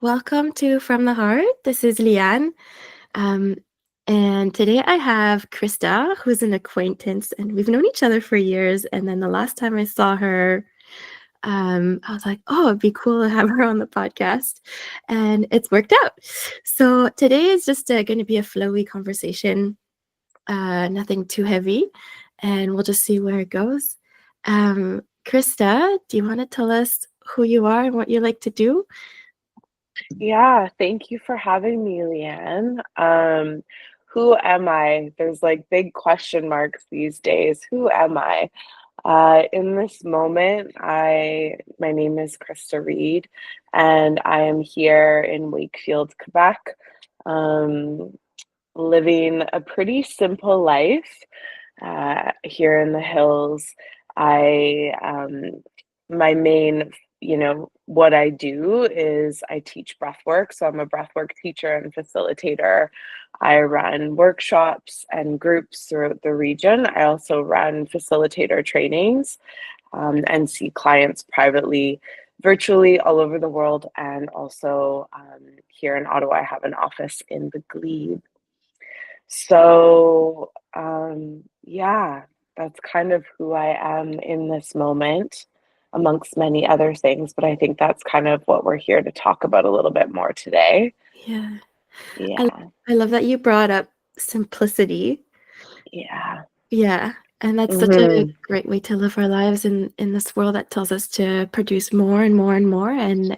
Welcome to From the Heart. This is Leanne. Um, and today I have Krista, who's an acquaintance, and we've known each other for years. And then the last time I saw her, I was like, oh, it'd be cool to have her on the podcast. And it's worked out. So today is just going to be a flowy conversation, nothing too heavy. And we'll just see where it goes. Krista, do you want to tell us who you are and what you like to do? Yeah, thank you for having me, Leanne. Who am I? There's like big question marks these days. Who am I? In this moment, my name is Krista Reid, and I am here in Wakefield, Quebec, um, living a pretty simple life here in the hills. I My main, what I do is I teach breath work. So I'm a breath work teacher and facilitator. I run workshops and groups throughout the region. I also run facilitator trainings and see clients privately, virtually all over the world. And also here in Ottawa, I have an office in the Glebe. So, yeah, that's kind of who I am in this moment, amongst many other things. But I think that's kind of what we're here to talk about a little bit more today. Yeah. I Yeah, I love that you brought up simplicity. yeah. Yeah, and that's such a Mm-hmm. great way to live our lives in this world that tells us to produce more and more and more and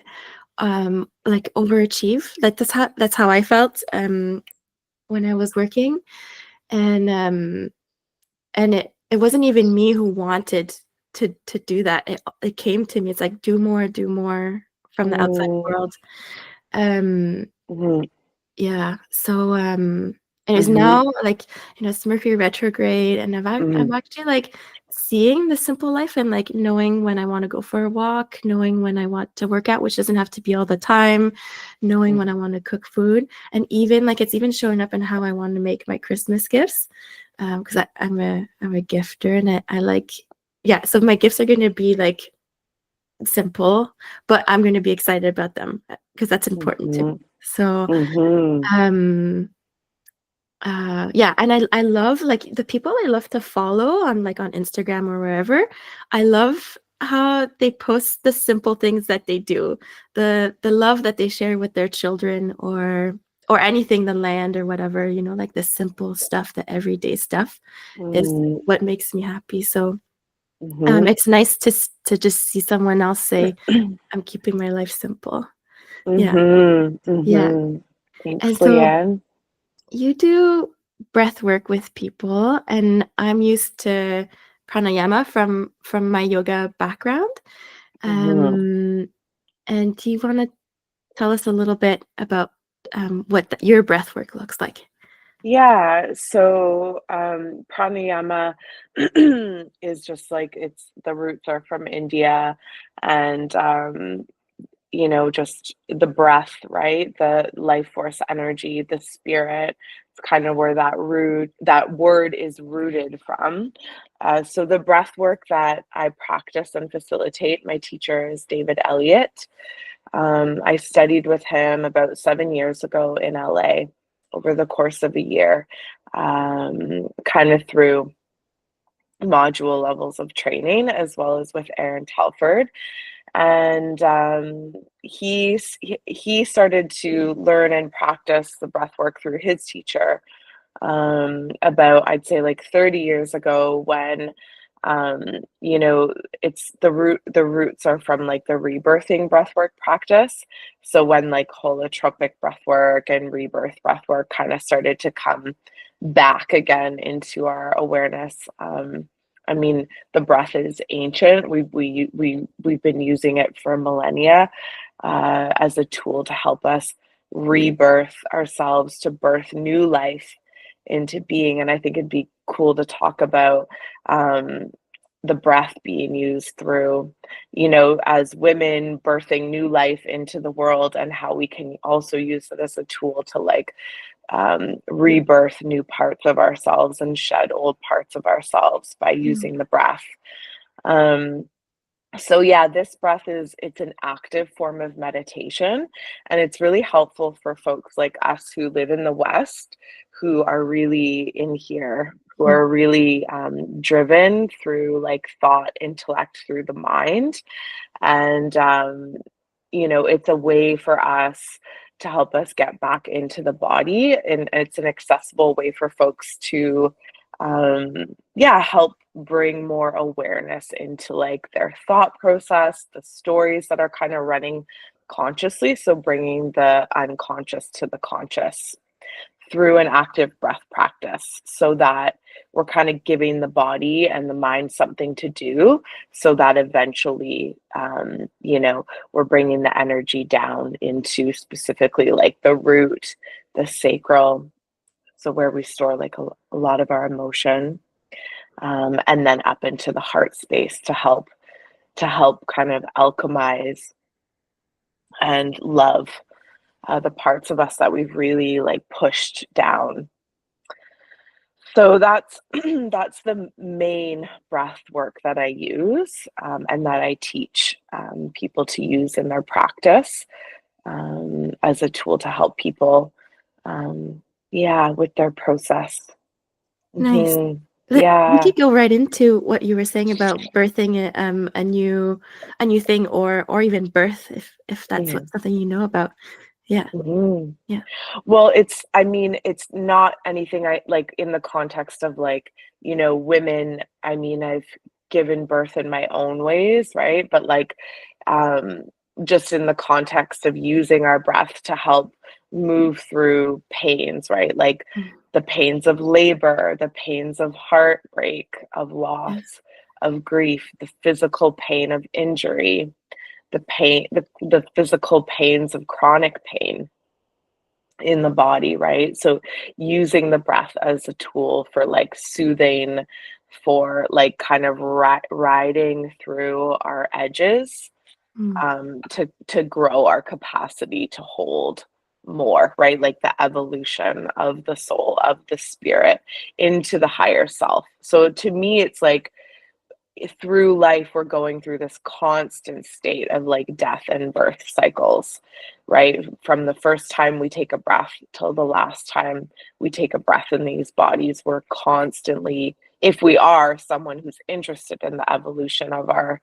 like overachieve. Like that's how I felt when I was working and it wasn't even me who wanted to do that. It came to me. It's like do more from the outside world. Um Mm-hmm. Yeah. So, and it's Mm-hmm. now like, it's Mercury retrograde, and I'm actually like seeing the simple life and like knowing when I want to go for a walk, knowing when I want to work out, which doesn't have to be all the time, knowing when I want to cook food, and even like it's even showing up in how I want to make my Christmas gifts. Because I'm a gifter and I like, yeah. So my gifts are going to be like simple, but I'm going to be excited about them because that's important to me. Mm-hmm. So. Mm-hmm. Um, yeah, and I love like the people I love to follow on like on Instagram or wherever. I love how they post the simple things that they do, the love that they share with their children or anything, the land or whatever, like the simple stuff, the everyday stuff is what makes me happy. So Mm-hmm. it's nice to just see someone else say, I'm keeping my life simple. Yeah, Mm-hmm. yeah. Mm-hmm. Thanks, And so Leanne. you do breath work with people, and I'm used to pranayama from my yoga background. Mm-hmm. Um, and do you want to tell us a little bit about what your breath work looks like? Yeah, so pranayama is just like it's the roots are from India and just the breath, right? The life force energy, the spirit. It's kind of where that word is rooted from. So the breath work that I practice and facilitate, my teacher is David Elliott. I studied with him about 7 years ago in LA over the course of a year, kind of through module levels of training, as well as with Aaron Telford. And he started to learn and practice the breath work through his teacher about, I'd say, like 30 years ago, when um it's the roots are from like the rebirthing breathwork practice. So when like holotropic breathwork and rebirth breathwork kind of started to come back again into our awareness. I mean, the breath is ancient. We've been using it for millennia as a tool to help us rebirth ourselves, to birth new life into being. And I think it'd be cool to talk about um, the breath being used through, as women birthing new life into the world, and how we can also use it as a tool to like rebirth new parts of ourselves and shed old parts of ourselves by Mm. using the breath. Um, So yeah, this breath it's an active form of meditation, and it's really helpful for folks like us who live in the West, who are really in here, who Mm. are really driven through like thought, intellect, through the mind. And it's a way for us to help us get back into the body, and it's an accessible way for folks to um help bring more awareness into like their thought process, the stories that are kind of running consciously, so bringing the unconscious to the conscious through an active breath practice, so that we're kind of giving the body and the mind something to do, so that eventually we're bringing the energy down into specifically like the root, the sacral, so where we store like a lot of our emotion, and then up into the heart space to help kind of alchemize and love the parts of us that we've really like pushed down. So that's that's the main breath work that I use, and that I teach people to use in their practice, as a tool to help people, with their process. Nice. Hmm. We Yeah. could go right into what you were saying about birthing a new thing, or even birth, if that's Mhm. something you know about. Yeah, Mhm. yeah. Well, I mean, it's not anything I like in the context of like, women. I mean, I've given birth in my own ways, right? But like, um, just in the context of using our breath to help move through pains, right? Like Mm, the pains of labor, the pains of heartbreak, of yeah. loss, of grief, the physical pain of injury, the physical pains of chronic pain in the body, right? So using the breath as a tool for like soothing, for like kind of riding through our edges, Mm, to grow our capacity to hold more, right? Like the evolution of the soul, of the spirit into the higher self. So to me, it's like through life we're going through this constant state of like death and birth cycles, right? From the first time we take a breath till the last time we take a breath in these bodies, we're constantly, if we are someone who's interested in the evolution of our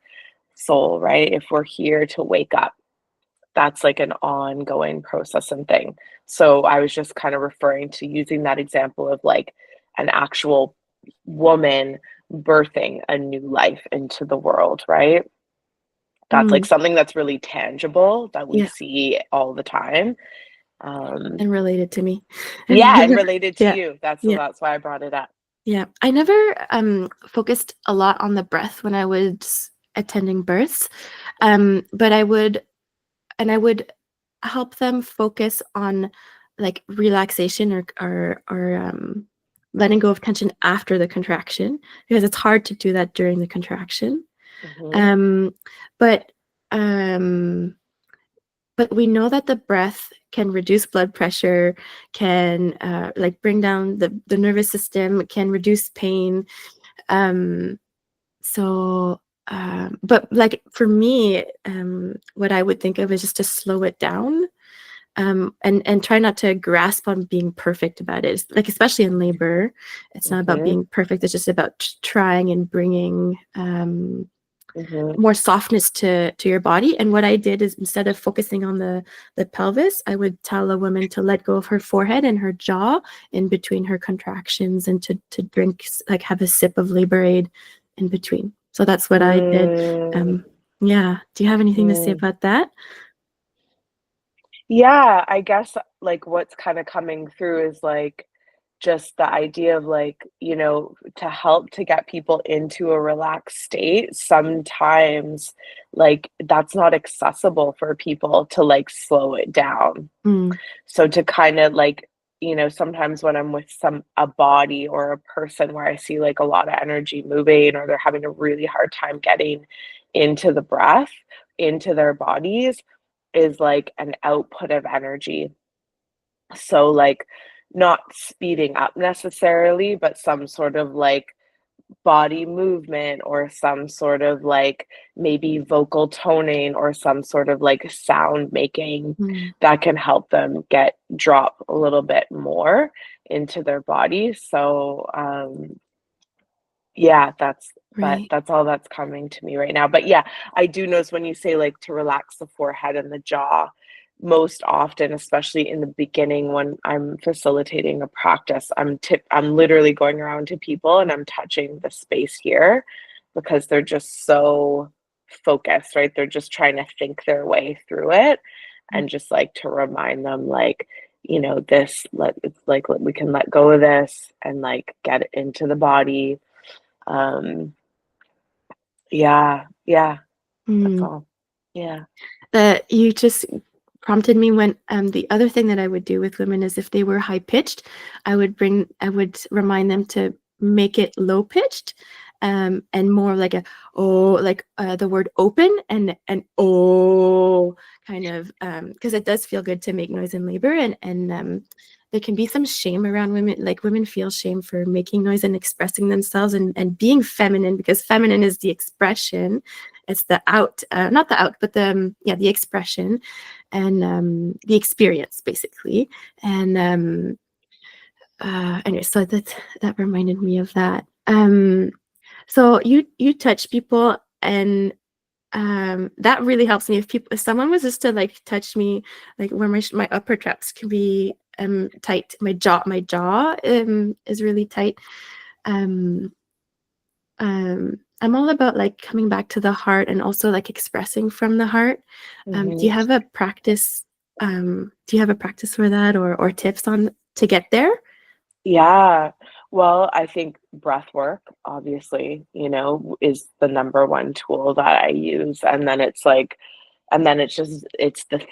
soul, right, if we're here to wake up, that's like an ongoing process and thing. So I was just kind of referring to using that example of like an actual woman birthing a new life into the world, right? That's like mm, something that's really tangible that we yeah, see all the time. Um, and related to me. I've yeah, and never, related to yeah, you. That's so yeah, that's why I brought it up. yeah. I never focused a lot on the breath when I was attending births, but I would help them focus on like relaxation, or letting go of tension after the contraction, because it's hard to do that during the contraction. Hmm. Um, but um, but we know that the breath can reduce blood pressure, can like bring down the nervous system, can reduce pain. Um, but like for me, what I would think of is just to slow it down, and try not to grasp on being perfect about it. Like especially in labor, it's not about Hmm. being perfect. It's just about trying and bringing Hmm. more softness to your body. And what I did is, instead of focusing on the pelvis, I would tell a woman to let go of her forehead and her jaw in between her contractions, and to drink, like have a sip of labor aid in between. So that's what I did. Mm. Yeah. Do you have anything to say Mm. about that? Yeah, I guess like what's kind of coming through is like just the idea of like, to help to get people into a relaxed state. Sometimes like that's not accessible for people to like slow it down. Mm, So to kind of like, sometimes when I'm with a body or a person where I see like a lot of energy moving, or they're having a really hard time getting into the breath, into their bodies, is like an output of energy. So like not speeding up necessarily, but some sort of like body movement or some sort of like maybe vocal toning or some sort of like sound making Mm. that can help them drop a little bit more into their body. So yeah, Right. that's all that's coming to me right now. But yeah, I do notice when you say like to relax the forehead and the jaw, most often, especially in the beginning when I'm facilitating a practice, I'm literally going around to people and I'm touching the space here because they're just so focused, right? They're just trying to think their way through it Mm. and just like to remind them like, it's like we can let go of this and like get it into the body. um, yeah, yeah, that's Mm. all. Yeah. That you just prompted me when the other thing that I would do with women is if they were high pitched, I would remind them to make it low pitched, and more like a oh, like the word open and oh, kind of, because it does feel good to make noise in labor, and there can be some shame around women, like women feel shame for making noise and expressing themselves and being feminine, because feminine is the expression, it's the out, not the out, but yeah, the expression, and the experience basically. And anyway, so that reminded me of that. So you touch people, and that really helps me. If someone was just to like touch me, like where my upper traps can be tight, my jaw is really tight. um I'm all about like coming back to the heart and also like expressing from the heart. Do Mhm. you have a practice? Do you have a practice for that, or tips on to get there? Yeah. Well, I think breath work, obviously, is the number one tool that I use. And then it's the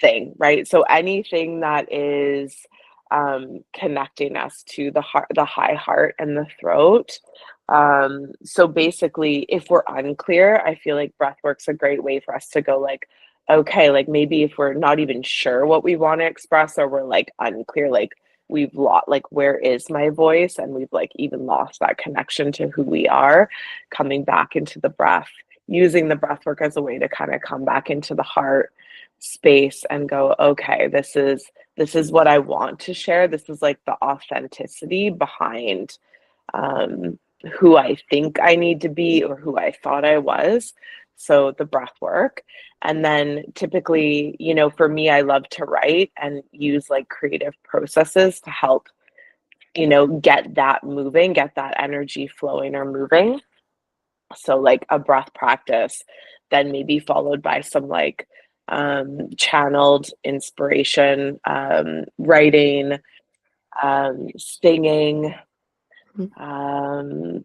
thing, right? So anything that is connecting us to the heart, the high heart and the throat. So basically, if we're unclear, I feel like breath work's a great way for us to go like, okay, like maybe if we're not even sure what we want to express or we're like unclear, like we've lost like where is my voice and we've like even lost that connection to who we are, coming back into the breath, using the breath work as a way to kind of come back into the heart space and go, okay, this is what I want to share. This is like the authenticity behind um, who I think I need to be or who I thought I was. So the breath work. And then typically, for me, I love to write and use like creative processes to help, get that moving, get that energy flowing or moving. So like a breath practice, then maybe followed by some like channeled inspiration, writing, singing, Mhm. um,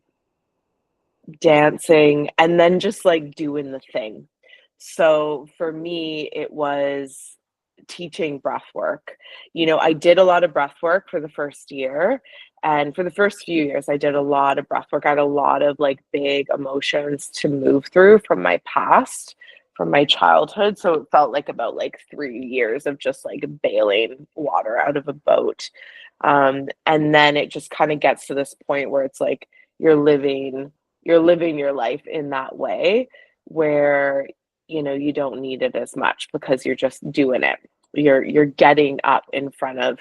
dancing, and then just like doing the thing. So for me, it was teaching breath work. I did a lot of breath work for the first year. And for the first few years, I did a lot of breath work. I had a lot of like big emotions to move through from my past, from my childhood. So it felt like about like 3 years of just like bailing water out of a boat. And then it just kind of gets to this point where it's like you're living you're living your life in that way where you don't need it as much because you're just doing it. You're getting up in front of,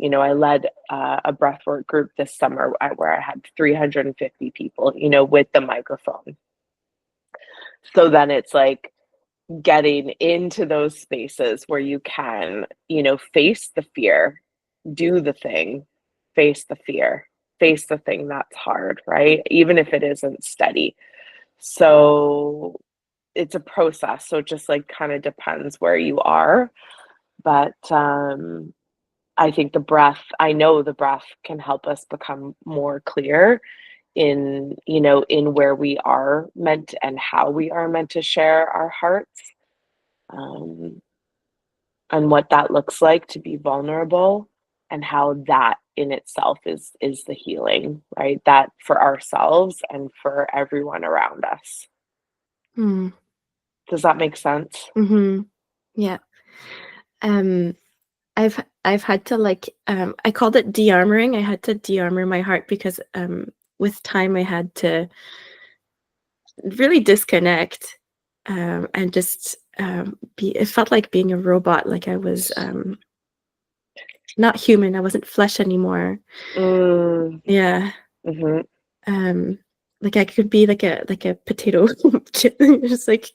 I led a breathwork group this summer where I had 350 people, with the microphone. So then it's like getting into those spaces where you can, face the fear, do the thing, face the fear, face the thing that's hard, right? Even if it isn't steady. So it's a process. So it just like kind of depends where you are. But I think I know the breath can help us become more clear in where we are meant and how we are meant to share our hearts, um, and what that looks like to be vulnerable and how that in itself is the healing, right? That for ourselves and for everyone around us. Mm. Does that make sense? Mm-hmm. Yeah. Um, I've had to like, I called it de-armoring. I had to de-armor my heart because with time I had to really disconnect, and just it felt like being a robot, like I was not human, I wasn't flesh anymore. Mm, Yeah. mhm. um like I could be like a potato chip, just like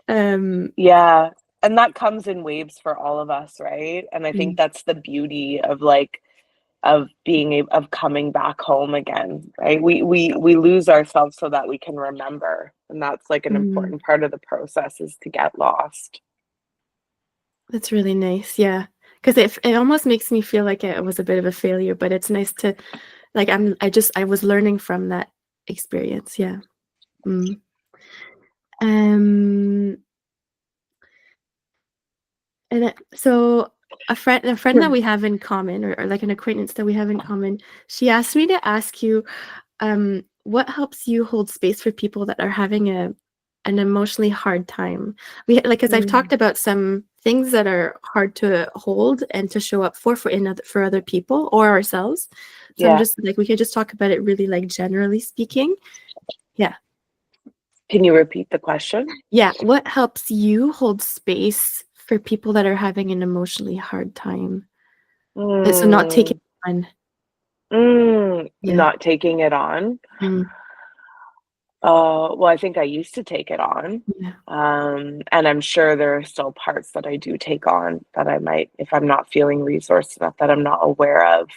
um Yeah, and that comes in waves for all of us, right? And I think mm, that's the beauty of, like, of being able of coming back home again, right? We lose ourselves so that we can remember, and that's, like, an mm, important part of the process is to get lost. that's really nice, yeah, because it almost makes me feel like I was a bit of a failure, but it's nice to, like, I was learning from that experience, yeah. mm. um so a friend that we have in common, or like an acquaintance that we have in common, she asked me to ask you, what helps you hold space for people that are having an emotionally hard time? Because I've Mm, talked about some things that are hard to hold and to show up for other people or ourselves. So I'm yeah. just like, we could just talk about it really, like, generally speaking. Yeah. Can you repeat the question? Yeah. What helps you hold space for people that are having an emotionally hard time? So not taking Mm, on. Yeah. not taking it on. Mm, Well, I think I used to take it on, yeah. and I'm sure there are still parts that I do take on that I might, if I'm not feeling resourced enough, that I'm not aware of.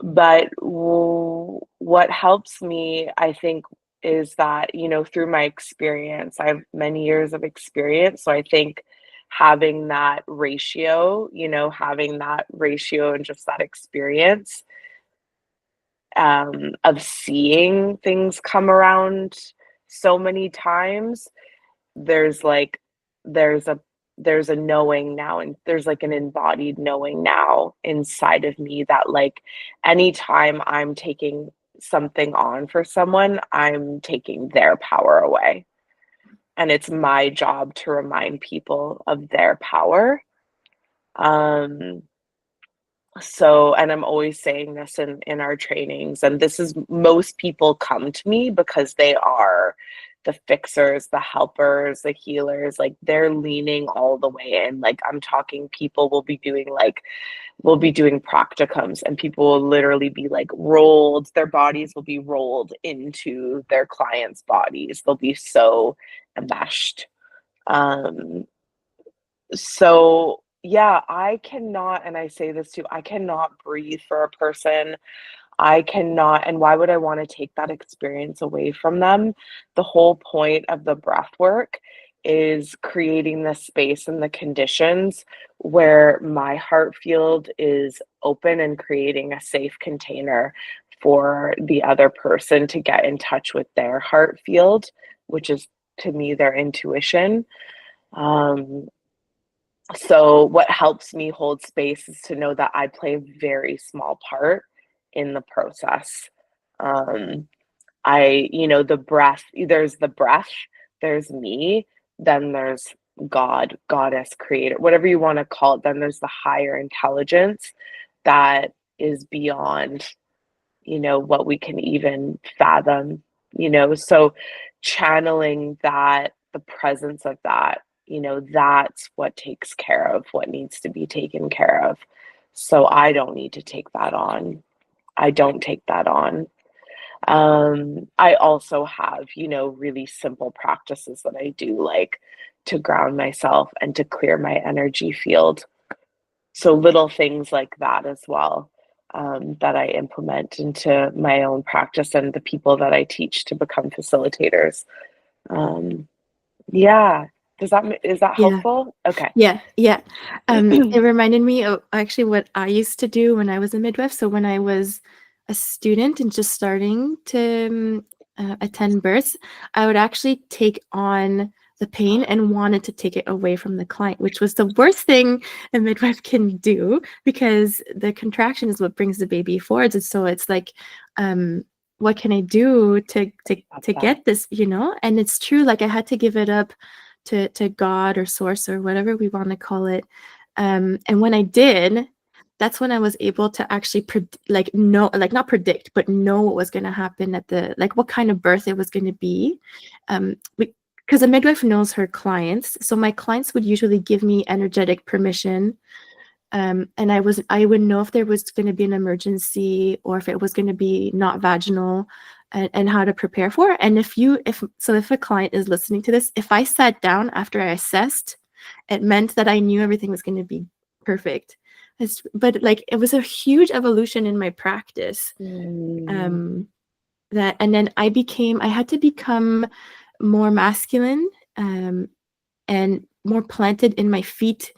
But what helps me, I think, is that, through my experience, I have many years of experience. So I think having that ratio and just that experience of seeing things come around so many times, there's like there's a there's a knowing now, and there's like an embodied knowing now inside of me that, like, anytime I'm taking something on for someone, I'm taking their power away, and it's my job to remind people of their power. um and I'm always saying this in our trainings, and this is, most people come to me because they are the fixers, the helpers, the healers, like, they're leaning all the way in. Like, I'm talking, people will be doing, like, we'll be doing practicums, and people will literally be, like, rolled, their bodies will be rolled into their clients' bodies. They'll be so enmeshed. Um, so, yeah, I cannot, and I say this too, I cannot breathe for a person. I cannot, and why would I want to take that experience away from them? The whole point of the breath work is creating the space and the conditions where my heart field is open and creating a safe container for the other person to get in touch with their heart field, which is, to me, their intuition. Um, so what helps me hold space is to know that I play a very small part in the process. Um, the breath, the breath, there's me, then there's God, goddess, creator, whatever you want to call it. Then there's the higher intelligence that is beyond, what we can even fathom, so channeling that, the presence of that, that's what takes care of what needs to be taken care of. So I don't need to take that on. I don't take that on. I also have, really simple practices that I do, like, to ground myself and to clear my energy field. So little things like that as well, that I implement into my own practice and the people that I teach to become facilitators. Um, yeah. Is that Yeah. helpful? Okay. Yeah, yeah. It reminded me of actually what I used to do when I was a midwife. So when I was a student and just starting to attend births, I would actually take on the pain and wanted to take it away from the client, which was the worst thing a midwife can do, because the contraction is what brings the baby forwards. And so it's like, what can I do Love to that. get this, And it's true, like, I had to give it up to God or source or whatever we want to call it. And when I did, that's when I was able to actually know, like not predict, but know what was going to happen at the, like what kind of birth it was going to be. Because a midwife knows her clients. So my clients would usually give me energetic permission. And I would know if there was going to be an emergency or if it was going to be not vaginal, and how to prepare for it. And if a client is listening to this, if I sat down after I assessed, it meant that I knew everything was going to be perfect. But like, it was a huge evolution in my practice. And then I had to become more masculine, and more planted in my feet,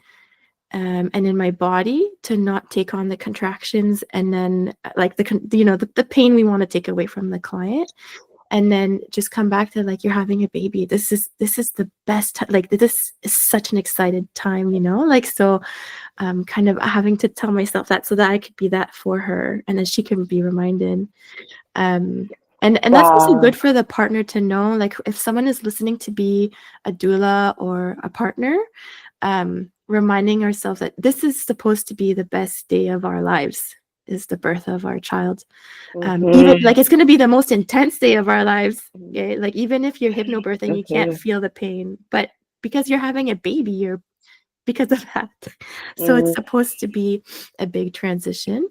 and in my body, to not take on the contractions, and then like the pain we want to take away from the client, and then just come back to like, you're having a baby. This is the best. Like, this is such an excited time, like, so kind of having to tell myself that so that I could be that for her, and then she can be reminded. And that's also good for the partner to know, like if someone is listening, to be a doula or a partner, reminding ourselves that this is supposed to be the best day of our lives, is the birth of our child. Even like, it's going to be the most intense day of our lives. Okay? Like, even if you're hypnobirthing, you can't feel the pain, but because you're having a baby, you're, because of that. So it's supposed to be a big transition.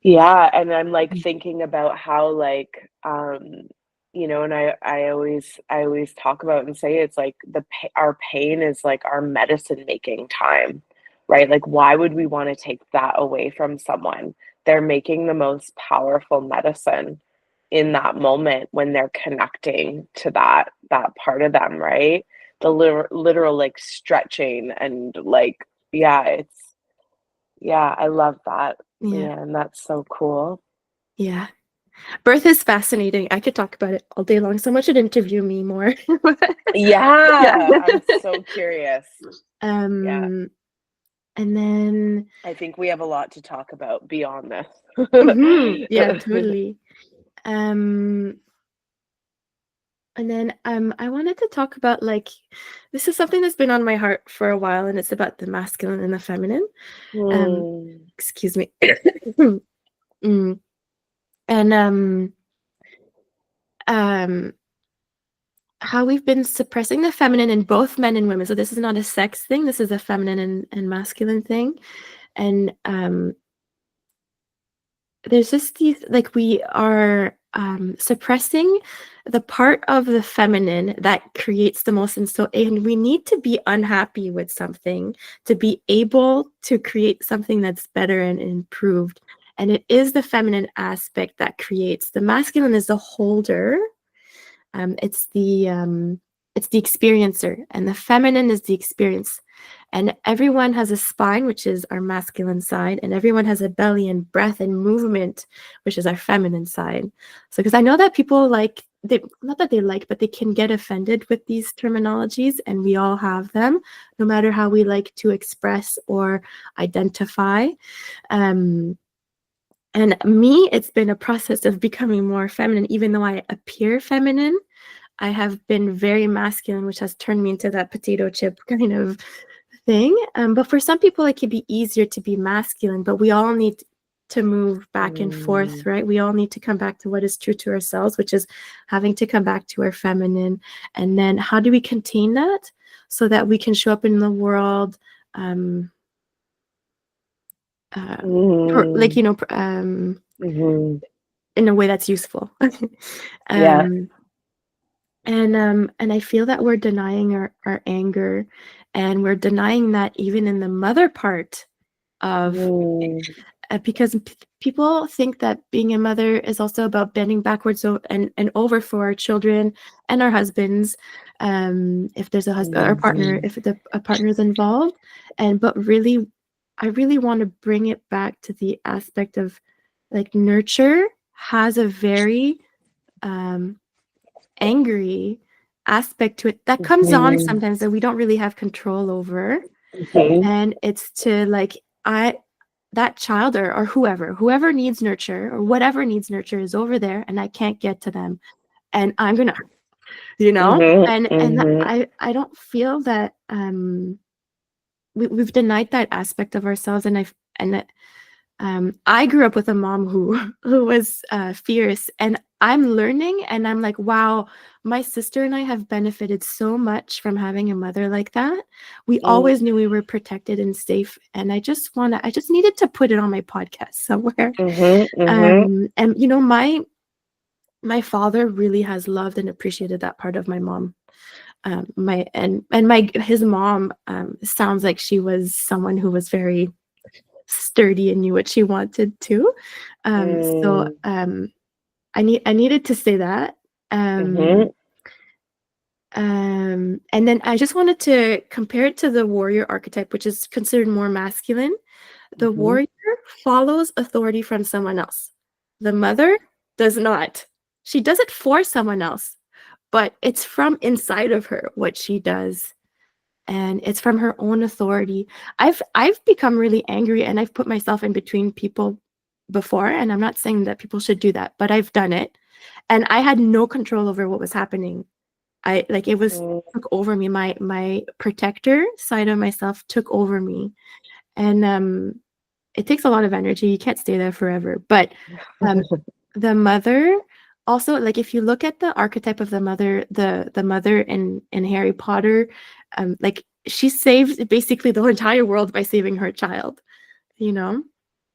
Yeah, and I'm like thinking about how like and I always talk about and say it's like our pain is like our medicine making time, right? Like why would we want to take that away from someone? They're making the most powerful medicine in that moment when they're connecting to that part of them, right? The literal like stretching and like yeah, I love that. Yeah. Yeah, and that's so cool. Yeah. Birth is fascinating. I could talk about it all day long. Someone should interview me more. Yeah, I'm so curious. Yeah, And then I think we have a lot to talk about beyond this. yeah, totally. And then I wanted to talk about, like, this is something that's been on my heart for a while, and it's about the masculine and the feminine. Excuse me. Mm. And how we've been suppressing the feminine in both men and women. So this is not a sex thing. This is a feminine and masculine thing. And there's just these, like, we are suppressing the part of the feminine that creates the most. And we need to be unhappy with something to be able to create something that's better and improved. And it is the feminine aspect that creates. The masculine is the holder. It's the experiencer, and the feminine is the experience. And everyone has a spine, which is our masculine side, and everyone has a belly and breath and movement, which is our feminine side. So, because I know that people not that they like, but they can get offended with these terminologies, and we all have them, no matter how we like to express or identify. And me, it's been a process of becoming more feminine. Even though I appear feminine, I have been very masculine, which has turned me into that potato chip kind of thing. But for some people, it can be easier to be masculine, but we all need to move back and forth, right? We all need to come back to what is true to ourselves, which is having to come back to our feminine. And then how do we contain that so that we can show up in the world in a way that's useful. Yeah. And I feel that we're denying our anger, and we're denying that even in the mother part of because people think that being a mother is also about bending backwards and over for our children and our husbands, if there's a husband or partner, if a partner is involved. But really, I really want to bring it back to the aspect of, like, nurture has a very angry aspect to it that comes on sometimes that we don't really have control over. And it's to, like, that child or whoever needs nurture, or whatever needs nurture, is over there, and I can't get to them, and I'm gonna and I don't feel that we've denied that aspect of ourselves. And And I grew up with a mom who was fierce, and I'm learning, and I'm like, wow, my sister and I have benefited so much from having a mother like that. We Mm, always knew we were protected and safe, and I just needed to put it on my podcast somewhere. mhm, mhm, And you know, my father really has loved and appreciated that part of my mom. My and my his mom sounds like she was someone who was very sturdy and knew what she wanted to. So mm, I needed to say that. Um, mhm, and then I just wanted to compare it to the warrior archetype, which is considered more masculine. The mhm, warrior follows authority from someone else. The mother does not. She does it for someone else, but it's from inside of her what she does, and it's from her own authority. I've become really angry, and I've put myself in between people before, and I'm not saying that people should do that, but I've done it, and I had no control over what was happening. I like it was mm, took over me. My protector side of myself took over me, and it takes a lot of energy. You can't stay there forever. But um, the mother also, like if you look at the archetype of the mother in Harry Potter, like she saved basically the entire world by saving her child, you know?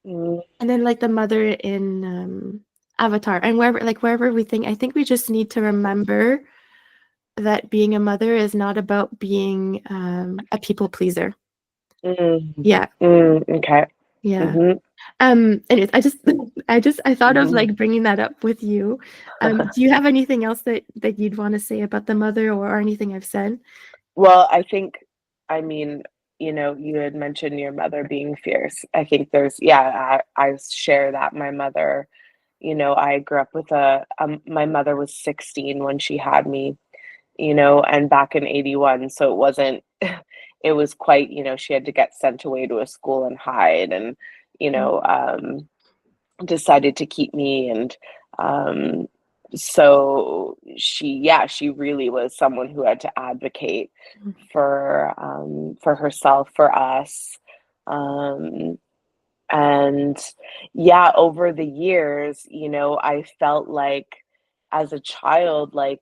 mm, And then like the mother in Avatar, and wherever we think, I think we just need to remember that being a mother is not about being a people pleaser. mm, Yeah, okay. yeah. Mhm, Anyways, I thought of mhm. like bringing that up with you. Do you have anything else that you'd want to say about the mother, or anything I've said? Well, I think, I mean, you know, you had mentioned your mother being fierce. I think there's, yeah, I share that. My mother, you know, I grew up with my mother was 16 when she had me, you know, and back in 81, so it wasn't, it was quite, you know, she had to get sent away to a school and hide and, you Mm, know, decided to keep me. And um, so she, yeah, she really was someone who had to advocate mm, for herself, for us. Um, and yeah, over the years, you know, I felt like as a child, like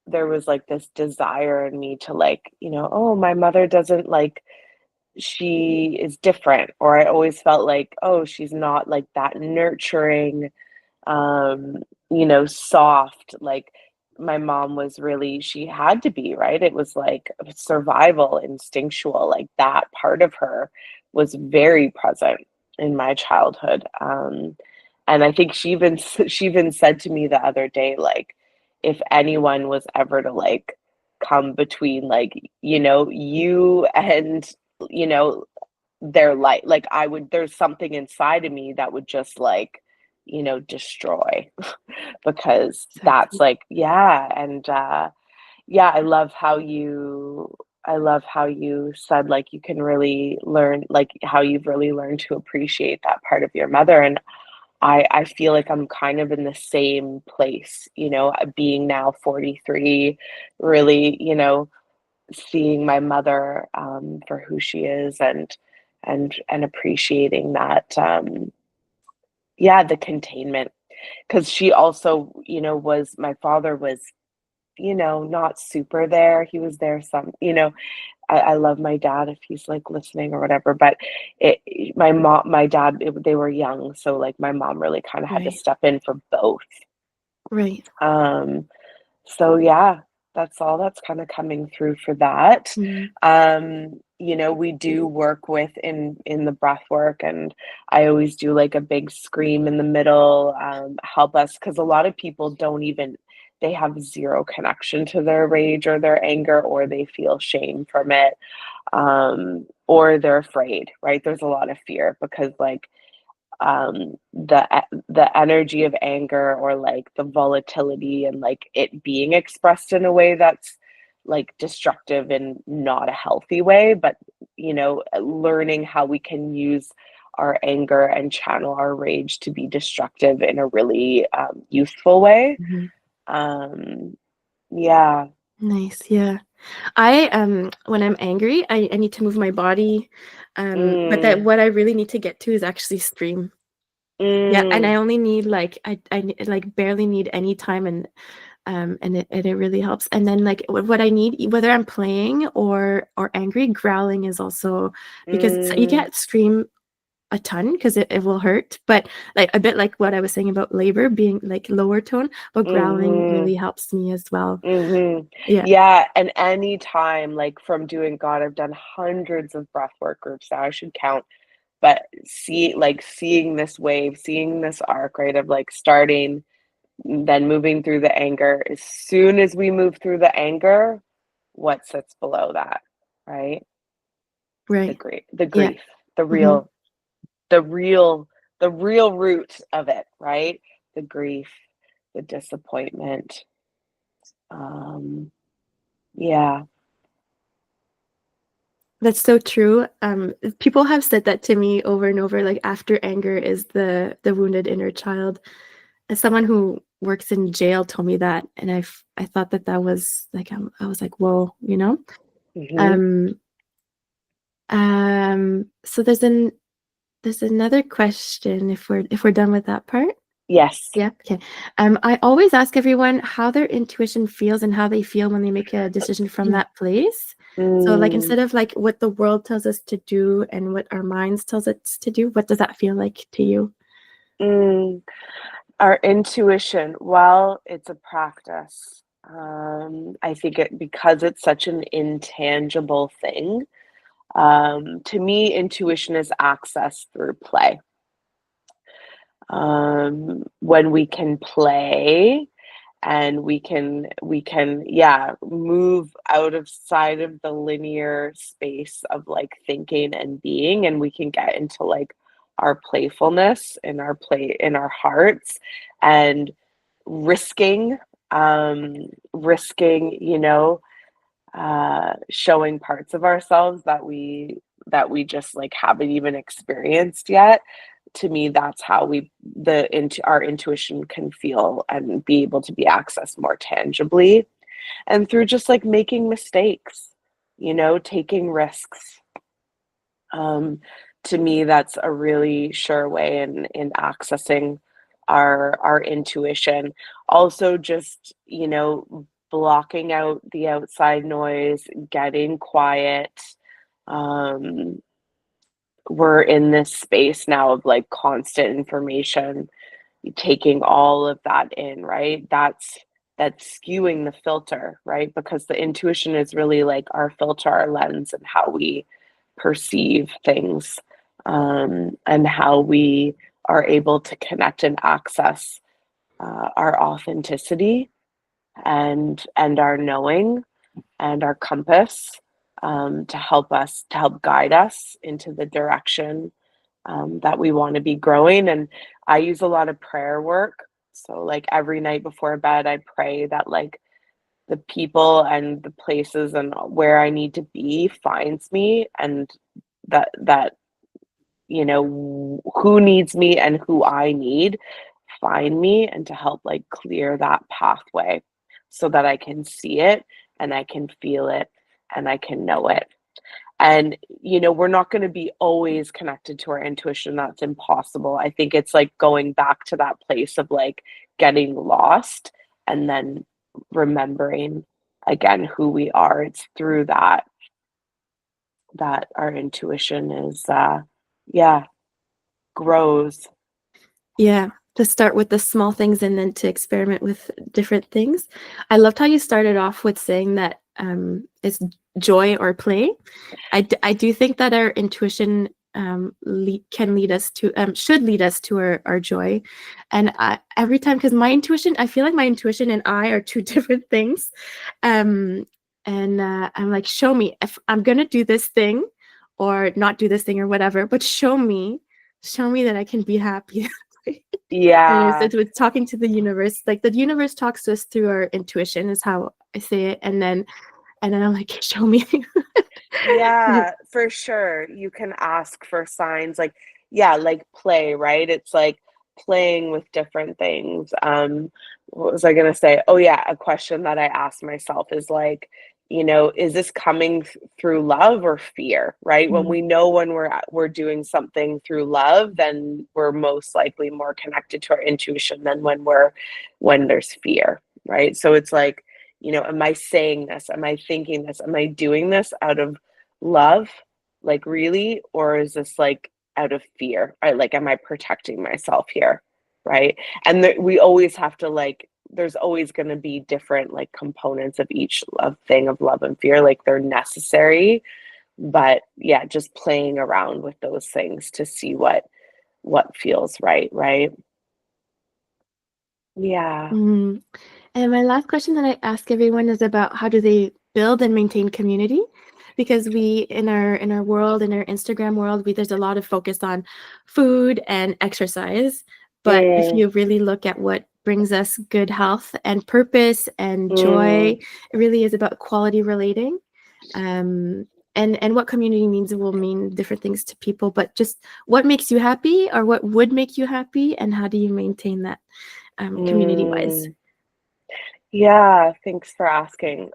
there was like this desire in me to like, you know, oh, my mother doesn't like, she is different. Or I always felt like, oh, she's not like that nurturing, um, you know, soft. Like my mom was really, she had to be, right? It was like survival, instinctual, like that part of her was very present in my childhood. And I think she even said to me the other day, like, if anyone was ever to like come between like, you know, you and, you know, their light, like I would, there's something inside of me that would just like, you know, destroy because that's exactly. like, yeah. And yeah, I love how you said like you can really learn, like how you've really learned to appreciate that part of your mother. And I feel like I'm kind of in the same place, you know, being now 43, really, you know, seeing my mother for who she is, and appreciating that, yeah, the containment, because she also, you know, was, my father was, you know, not super there. He was there some, you know, I love my dad if he's like listening or whatever, but my mom, my dad, they were young, so like my mom really kind of had to Right, step in for both. right. Um, So yeah, that's all that's kind of coming through for that. Mm, You know, we do work with in the breath work, and I always do like a big scream in the middle, help us, because a lot of people don't even, they have zero connection to their rage or their anger, or they feel shame from it, or they're afraid, right? There's a lot of fear because like the energy of anger, or like the volatility, and like it being expressed in a way that's like destructive and not a healthy way, but you know, learning how we can use our anger and channel our rage to be destructive in a really useful way. mhm. um yeah. Nice, yeah. When I'm angry, I need to move my body. But that Mm, what I really need to get to is actually stream. Yeah, and I mm, only need like like barely need any time, and it really helps. And then like what I need, whether I'm playing or angry, growling is also, because you mm, can't scream a ton because it will hurt, but like a bit like what I was saying about labor being like lower tone, but growling mhm. really helps me as well. Mhm. Yeah, Yeah, and any time, like, from doing God, I've done hundreds of breathwork groups now, I should count, but seeing this wave, seeing this arc, right, of, like, starting, then moving through the anger. As soon as we move through the anger, what sits below that, right? right. The Yeah. grief, the Hmm. real the real the real root of it, right? The grief, the disappointment, um, yeah. That's so true. People have said that to me over and over, like after anger is the wounded inner child. As someone who works in jail told me that, and I thought that that was like, I was like, whoa, you know. Mhm. Um, so there's another question if we're done with that part. Yes. Yeah. Okay. I always ask everyone how their intuition feels and how they feel when they make a decision from that place. So, like, Mm, instead of like what the world tells us to do and what our minds tells us to do, what does that feel like to you? mm. Our intuition, well, it's a practice. I think because it's such an intangible thing. To me, intuition is access through play. When we can play and we can yeah, move out of side of the linear space of like thinking and being, and we can get into like our playfulness and our play in our hearts, and risking risking, showing parts of ourselves that we just like haven't even experienced yet. To me, that's how we the into our intuition can feel and be able to be accessed more tangibly, and through just like making mistakes, taking risks. um, to me, that's a really sure way in accessing our intuition. Also, just blocking out the outside noise, getting quiet. Um, we're in this space now of like constant information, taking all of that in, right? That's skewing the filter, right? Because the intuition is really like our filter, our lens, and how we perceive things, and how we are able to connect and access our authenticity and our knowing and our compass, to help guide us into the direction that we want to be growing. And I use a lot of prayer work. So, like every night before bed, I pray that like the people and the places and where I need to be finds me, and that who needs me and who I need find me, and to help like clear that pathway so that I can see it and I can feel it and I can know it. And, we're not going to be always connected to our intuition. That's impossible. I think it's like going back to that place of like getting lost and then remembering again who we are. It's through that our intuition is, yeah, grows. Yeah, to start with the small things and then to experiment with different things. I loved how you started off with saying that it's joy or play. I do think that our intuition can lead us to should lead us to our joy. And every time, because my intuition, I feel like my intuition and I are two different things. Um, and I'm like, show me if I'm gonna do this thing or not do this thing or whatever, but show me that I can be happy. And Yeah. it's talking to the universe. Like the universe talks to us through our intuition is how I say it. And then I'm like, show me. Yeah, for sure. You can ask for signs like, yeah, like play, right? It's like playing with different things. What was I gonna say? Oh yeah, a question that I ask myself is like, is this coming through love or fear, right? When Mm. we know when we're doing something through love, then we're most likely more connected to our intuition than when there's fear, right? So it's like, am I saying this? Am I thinking this? Am I doing this out of love? Like really? Or is this like out of fear? Right? Like, am I protecting myself here? Right. And we always have to like, there's always going to be different like components of each thing of love and fear, like they're necessary, but yeah, just playing around with those things to see what feels right. Yeah. Mm. And my last question that I ask everyone is about how do they build and maintain community? Because we in our world, in our Instagram world, there's a lot of focus on food and exercise. But if mm, you really look at what brings us good health and purpose and joy, mm, it really is about quality relating. Um, and what community means will mean different things to people, but just what makes you happy or what would make you happy, and how do you maintain that community wise? mm. Yeah, thanks for asking.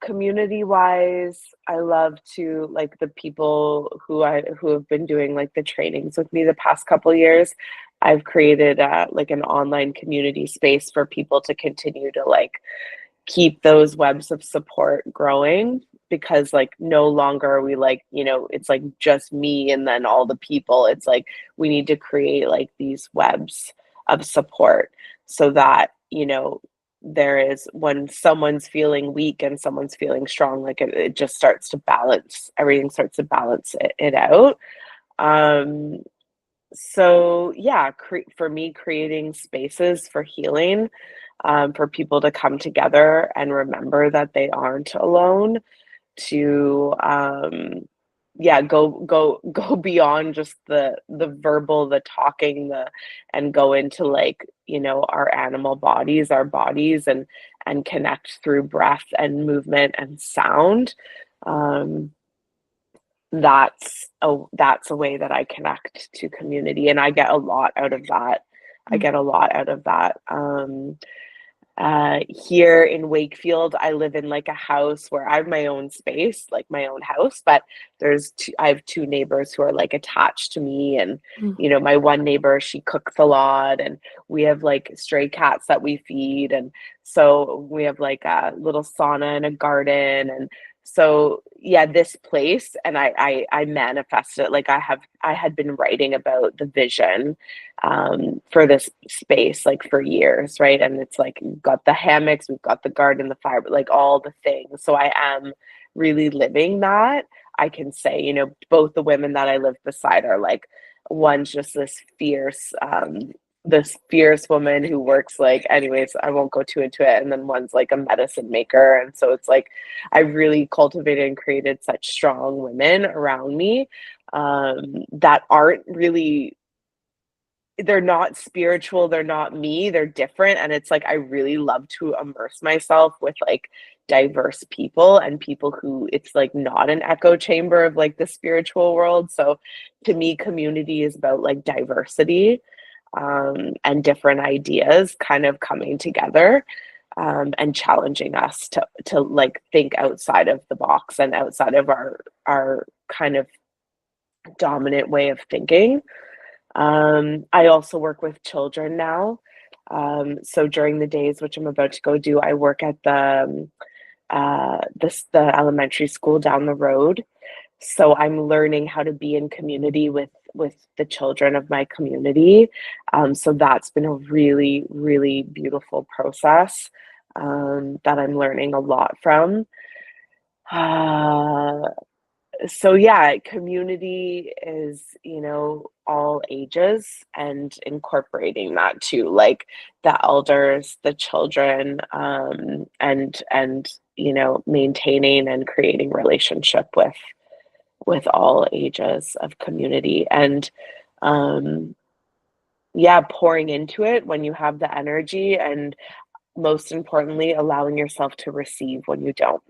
Community wise, I love to like the people who have been doing like the trainings with me the past couple years. I've created like an online community space for people to continue to like keep those webs of support growing, because like no longer are we like, it's like just me and then all the people. It's like we need to create like these webs of support so that, there is, when someone's feeling weak and someone's feeling strong, like it just starts to balance, everything starts to balance it out. um so yeah, for me, creating spaces for healing, for people to come together and remember that they aren't alone, to yeah, go beyond just the verbal, the talking, and go into like, our animal bodies, our bodies, and connect through breath and movement and sound. um that's a way that I connect to community, and I get a lot out of that. I Mm. get a lot out of that. Here in Wakefield, I live in like a house where I have my own space, like my own house, but I have two neighbors who are like attached to me. And, Mm. my one neighbor, she cooks a lot, and we have like stray cats that we feed. And so we have like a little sauna and a garden. And so, yeah, this place, and I manifested it. Like I had been writing about the vision for this space like for years, right? And it's like we've got the hammocks, we've got the garden, the fire, like all the things. So I am really living that. I can say, both the women that I live beside are like, one's just this fierce woman who works like, anyways, I won't go too into it. And then one's like a medicine maker. And so it's like I really cultivated and created such strong women around me, that aren't really, they're not spiritual, they're not me, they're different. And it's like I really love to immerse myself with like diverse people, and people who it's like not an echo chamber of like the spiritual world. So to me, community is about like diversity, and different ideas kind of coming together, and challenging us to like think outside of the box and outside of our kind of dominant way of thinking. I also work with children now. So during the days, which I'm about to go do, I work at the elementary school down the road. So I'm learning how to be in community with the children of my community. So that's been a really, really beautiful process, that I'm learning a lot from. Uh, so yeah, community is, all ages, and incorporating that too, like the elders, the children, and maintaining and creating relationship with all ages of community. And um yeah, pouring into it when you have the energy, and most importantly, allowing yourself to receive when you don't.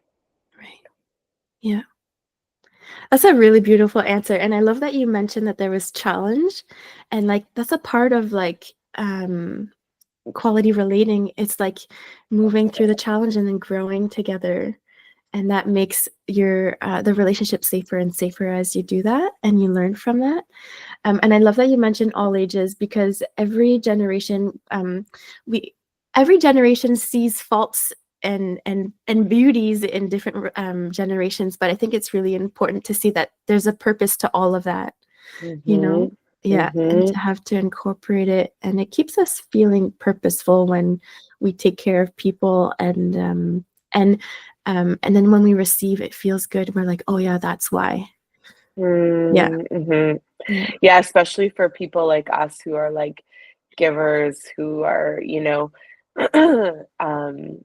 Right. Yeah. That's a really beautiful answer. And I love that you mentioned that there was challenge. And like that's a part of like quality relating, it's like moving through the challenge and then growing together. And that makes your the relationship safer and safer as you do that and you learn from that. And I love that you mentioned all ages, because every generation sees faults and beauties in different generations. But I think it's really important to see that there's a purpose to all of that, you know? Mhm. Yeah, and to Mhm. have to incorporate it, and it keeps us feeling purposeful when we take care of people, and then when we receive, it feels good. We're like, oh yeah, that's why. Yeah, Mhm. yeah. Yeah, especially for people like us who are like givers, who are, um,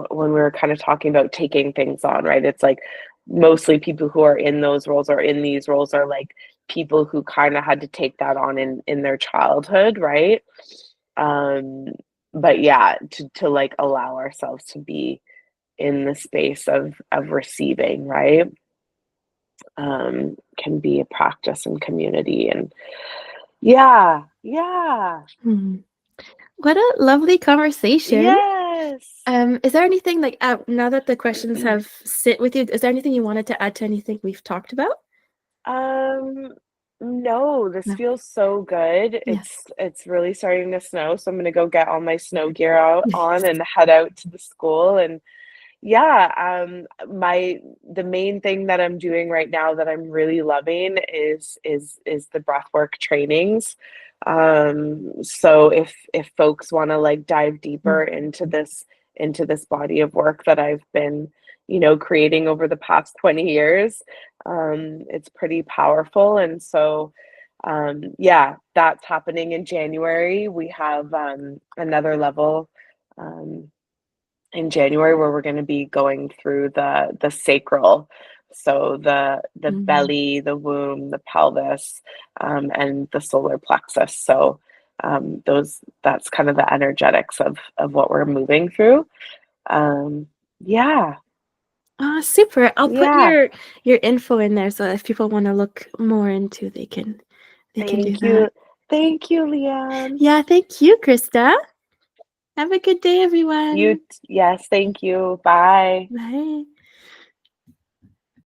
when we were kind of talking about taking things on, right? It's like mostly people who are in those roles or in these roles are like people who kind of had to take that on in their childhood, right? Um, but yeah, to like allow ourselves to be in the space of receiving, right? Can be a practice in community. And yeah, yeah, Mhm. What a lovely conversation. yes. Is there anything like now that the questions have sit with you, is there anything you wanted to add to anything we've talked about? Um, no, this No. feels so good. Yes. It's really starting to snow, so I'm gonna go get all my snow gear out on and head out to the school. And yeah, my the main thing that I'm doing right now that I'm really loving is the breathwork trainings. So if folks want to like dive deeper Mm. into this body of work that I've been, creating over the past 20 years, it's pretty powerful. And so yeah, that's happening in January. We have another level um, in January where we're going to be going through the sacral, so the Mhm. belly, the womb, the pelvis, and the solar plexus. So those that's kind of the energetics of what we're moving through. Um, yeah, Ah, super. I'll put yeah. your info in there so if people want to look more into, they can do Thank that. you, thank you, Leanne. Yeah, thank you, Krista. Have a good day, You, everyone. yes, thank you. Bye. Bye.